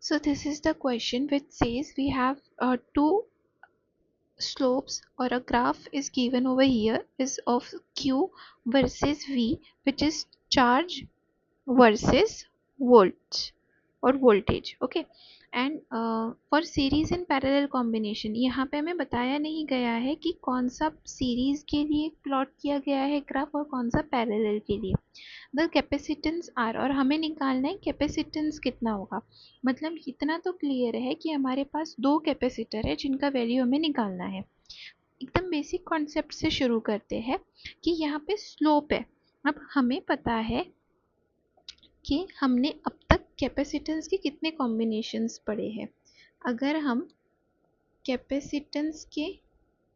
So this is the question which says we have two slopes or a graph is given over here is of Q versus V, which is charge versus volts और voltage. Okay and for series and parallel combination यहाँ पे हमें बताया नहीं गया है कि कौन सा सीरीज के लिए प्लॉट किया गया है ग्राफ और कौन सा पैरेलल के लिए. द कैपेसिटेंस आर और हमें निकालना है कैपेसिटेंस कितना होगा. मतलब इतना तो क्लियर है कि हमारे पास दो कैपेसिटर है जिनका वैल्यू हमें निकालना है. एकदम बेसिक कॉन्सेप्ट से शुरू करते हैं कि यहाँ पे स्लोप है. अब हमें पता है कि हमने अब तक कैपेसिटेंस के कितने कॉम्बिनेशंस पढ़े हैं. अगर हम कैपेसिटेंस के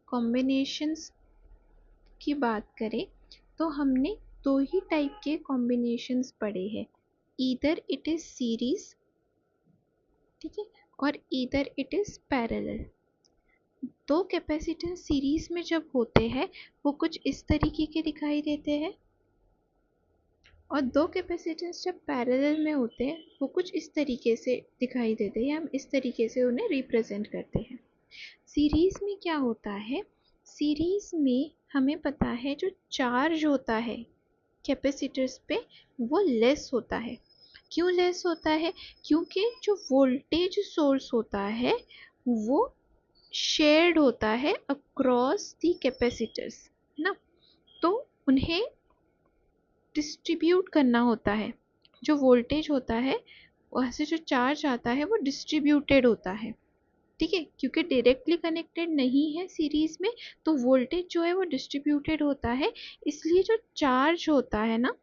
कॉम्बिनेशंस की बात करें तो हमने दो ही टाइप के कॉम्बिनेशंस पढ़े हैं. ईदर इट इज सीरीज, ठीक है, और ईदर इट इज पैरेलल. दो कैपेसिटेंस सीरीज में जब होते हैं वो कुछ इस तरीके के दिखाई देते हैं और दो कैपेसिटेंस जब पैरेलल में होते हैं वो कुछ इस तरीके से दिखाई देते हैं. हम इस तरीके से उन्हें रिप्रेजेंट करते हैं. सीरीज में क्या होता है, सीरीज में हमें पता है जो चार्ज होता है कैपेसिटर्स पे वो लेस होता है. क्यों लेस होता है? क्योंकि जो वोल्टेज सोर्स होता है वो शेयर्ड होता है अक्रॉस दी कैपेसिटर्स ना, तो उन्हें डिस्ट्रीब्यूट करना होता है. जो वोल्टेज होता है वहाँ से जो चार्ज आता है वो डिस्ट्रीब्यूटेड होता है, ठीक है, क्योंकि डायरेक्टली कनेक्टेड नहीं है सीरीज में तो वोल्टेज जो है वो डिस्ट्रीब्यूटेड होता है. इसलिए जो चार्ज होता है ना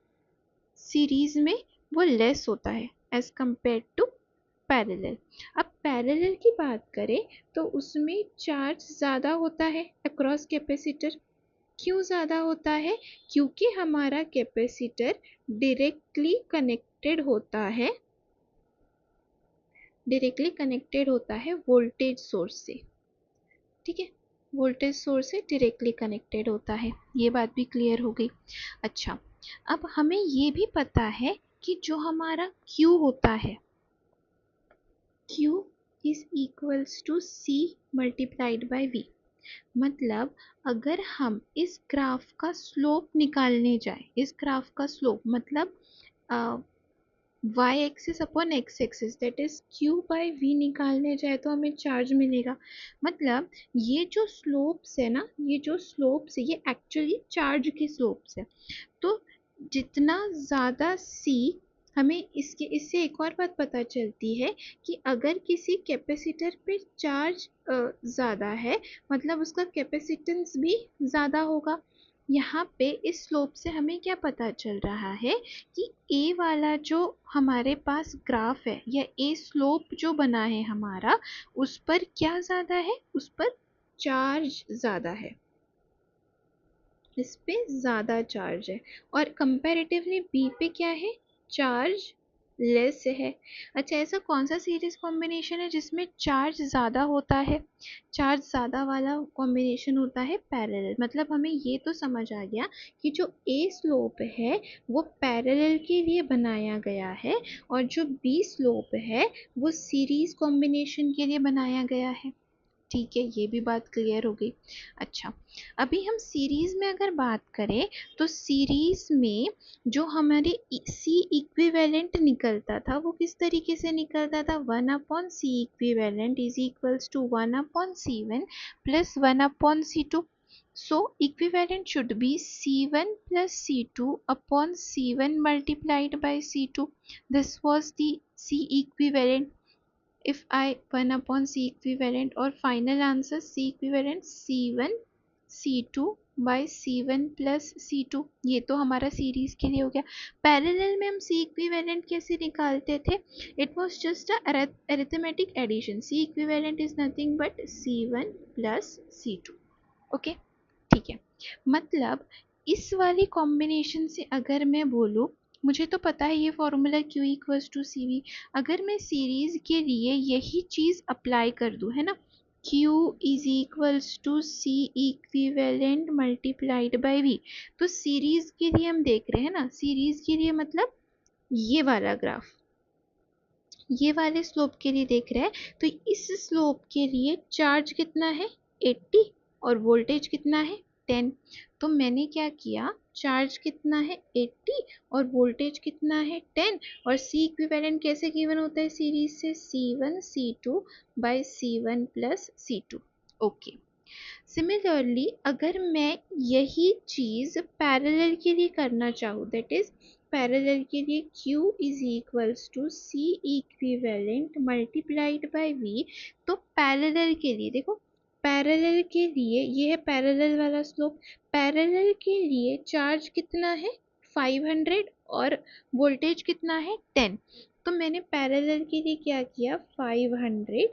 सीरीज में वो लेस होता है एज कंपेयर टू पैरेलल. अब पैरेलल की बात करें तो उसमें चार्ज ज़्यादा होता है अक्रॉस कैपेसिटर. क्यों ज़्यादा होता है? क्योंकि हमारा कैपेसिटर डायरेक्टली कनेक्टेड होता है वोल्टेज सोर्स से, ठीक है, वोल्टेज सोर्स से डायरेक्टली कनेक्टेड होता है. ये बात भी क्लियर हो गई. अच्छा, अब हमें ये भी पता है कि जो हमारा Q होता है, Q is equals to C multiplied by V. मतलब अगर हम इस ग्राफ का स्लोप निकालने जाए, इस ग्राफ का स्लोप मतलब y axis upon x axis that is q by v निकालने जाए तो हमें चार्ज मिलेगा. मतलब ये जो स्लोप्स है ना, ये जो स्लोप्स है ये एक्चुअली चार्ज के स्लोप्स है. तो जितना ज़्यादा c, हमें इससे एक और बात पता चलती है कि अगर किसी कैपेसिटर पे चार्ज ज़्यादा है मतलब उसका कैपेसिटेंस भी ज़्यादा होगा. यहाँ पे इस स्लोप से हमें क्या पता चल रहा है कि ए वाला जो हमारे पास ग्राफ है या ए स्लोप जो बना है हमारा, उस पर क्या ज़्यादा है, उस पर चार्ज ज़्यादा है, इस पे ज़्यादा चार्ज है और कंपैरेटिवली बी पे क्या है, चार्ज लेस है. अच्छा, ऐसा कौन सा सीरीज कॉम्बिनेशन है जिसमें चार्ज ज़्यादा होता है? चार्ज ज़्यादा वाला कॉम्बिनेशन होता है पैरेलल. मतलब हमें ये तो समझ आ गया कि जो ए स्लोप है वो पैरेलल के लिए बनाया गया है और जो बी स्लोप है वो सीरीज कॉम्बिनेशन के लिए बनाया गया है. ठीक है, ये भी बात क्लियर हो गई. अच्छा, अभी हम सीरीज में अगर बात करें तो सीरीज में जो हमारे सी इक्विवेलेंट निकलता था वो किस तरीके से निकलता था, 1/C equivalent is equals to 1/C1 plus 1/C2. So equivalent should be C1 plus C2 upon C1 multiplied by C2. This was the C equivalent. If I 1/C equivalent और final answer C equivalent C1 C2 by C1 plus C2. ये तो हमारा series के लिए हो गया. Parallel में हम C equivalent कैसे निकालते थे? It was just a arithmetic addition. C equivalent is nothing but C1 plus C2. Okay, ठीक है. मतलब इस वाली कॉम्बिनेशन से अगर मैं बोलूँ, मुझे तो पता है ये formula Q equals to C V. अगर मैं सीरीज के लिए यही चीज़ अप्लाई कर दूँ, है ना, Q is equals to C equivalent multiplied by V, तो सीरीज के लिए हम देख रहे हैं ना, सीरीज के लिए मतलब ये वाला ग्राफ, ये वाले स्लोप के लिए देख रहे हैं, तो इस स्लोप के लिए चार्ज कितना है 80 और वोल्टेज कितना है 10। तो मैंने क्या किया, चार्ज कितना है 80 और वोल्टेज कितना है 10, और सी इक्विवेलेंट कैसे गिवन होता है सीरीज से, C1 C2 bye C1 plus C2। Okay, similarly अगर मैं यही चीज पैरेलल के लिए करना चाहूँ, दैट इज पैरेलल के लिए Q is equals to C equivalent multiplied by V। तो पैरेलल के लिए देखो, पैरेलल के लिए ये है पैरेलल वाला स्लोप, पैरेलल के लिए चार्ज कितना है 500 और वोल्टेज कितना है 10। तो मैंने पैरेलल के लिए क्या किया, 500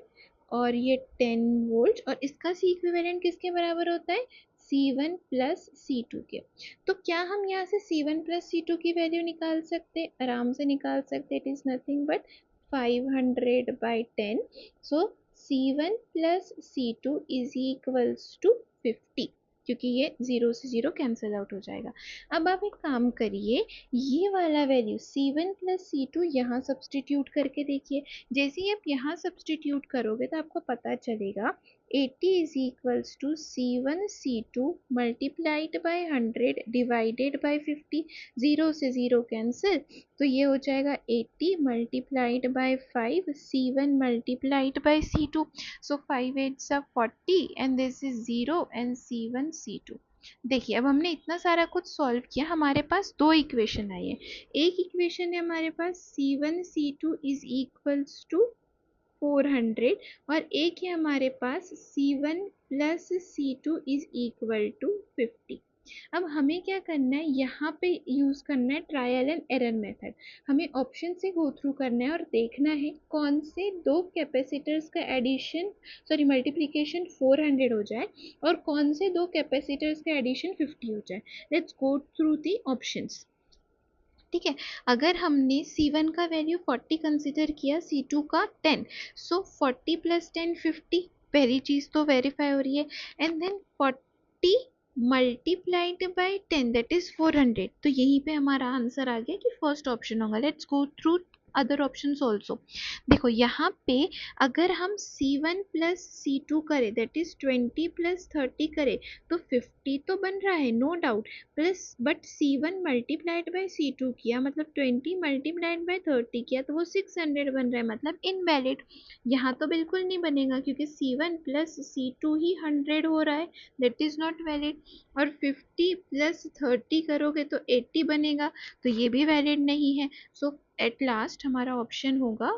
और ये 10 वोल्ट, और इसका सी इक्विवेलेंट किसके बराबर होता है, C1 प्लस C2 के। तो क्या हम यहाँ से C1 प्लस C2 की वैल्यू निकाल सकते हैं, आराम से निकाल सकते, it is nothing but 500 by 10। So C1 plus C2 is equals to 50, क्योंकि ये 0 से 0 कैंसिल आउट हो जाएगा। अब आप एक काम करिए, ये वाला वैल्यू C1 प्लस C2 यहाँ सब्सटीट्यूट करके देखिए। जैसे ही आप यहाँ सब्सटीट्यूट करोगे तो आपको पता चलेगा 80 is equals to C1 C2 multiplied by 100 divided by 50, 0 से 0 कैंसिल, तो ये हो जाएगा 80 multiplied by 5 C1 multiplied by C2। So 5 8 40 and this is 0 and C1 C2। देखिए अब हमने इतना सारा कुछ सॉल्व किया, हमारे पास दो इक्वेशन आई है। एक इक्वेशन है हमारे पास C1 C2 is equals to 400, और एक है हमारे पास C1 plus C2 is equal to 50। अब हमें क्या करना है, यहाँ पे यूज करना है ट्रायल एंड एरर मेथड। हमें ऑप्शन से गो थ्रू करना है और देखना है कौन से दो कैपेसिटर्स का एडिशन, सॉरी मल्टीप्लिकेशन 400 हो जाए और कौन से दो कैपेसिटर्स का एडिशन 50 हो जाए। Let's go through the options. ठीक है, अगर हमने C1 का वैल्यू 40 कंसिडर किया, C2 का 10, सो 40 प्लस 10 50, पहली चीज तो वेरीफाई हो रही है। And then 40 multiplied by 10 that is 400, तो यहीं पे हमारा आंसर आ गया कि फर्स्ट ऑप्शन होगा। Let's go through other options also. देखो यहाँ पे अगर हम C1 प्लस C2 करें, दैट इज 20 प्लस 30 करें, तो 50 तो बन रहा है no doubt, plus but C1 multiplied by C2 किया मतलब 20 मल्टीप्लाइड बाय 30 किया तो वो 600 बन रहा है, मतलब इनवैलिड। यहाँ तो बिल्कुल नहीं बनेगा क्योंकि C1 प्लस C2 ही 100 हो रहा है, दैट इज नॉट वैलिड। और 50 प्लस 30 करोगे तो 80 बनेगा, तो ये भी वैलिड नहीं है। सो एट लास्ट हमारा ऑप्शन होगा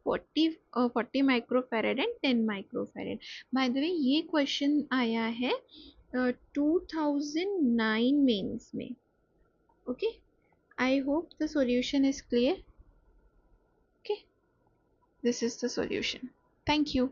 40 microfarad and 10 microfarad. By the way ये क्वेश्चन आया है 2009 मेंस में। Okay, I hope the solution is clear. Okay, this is the solution. Thank you.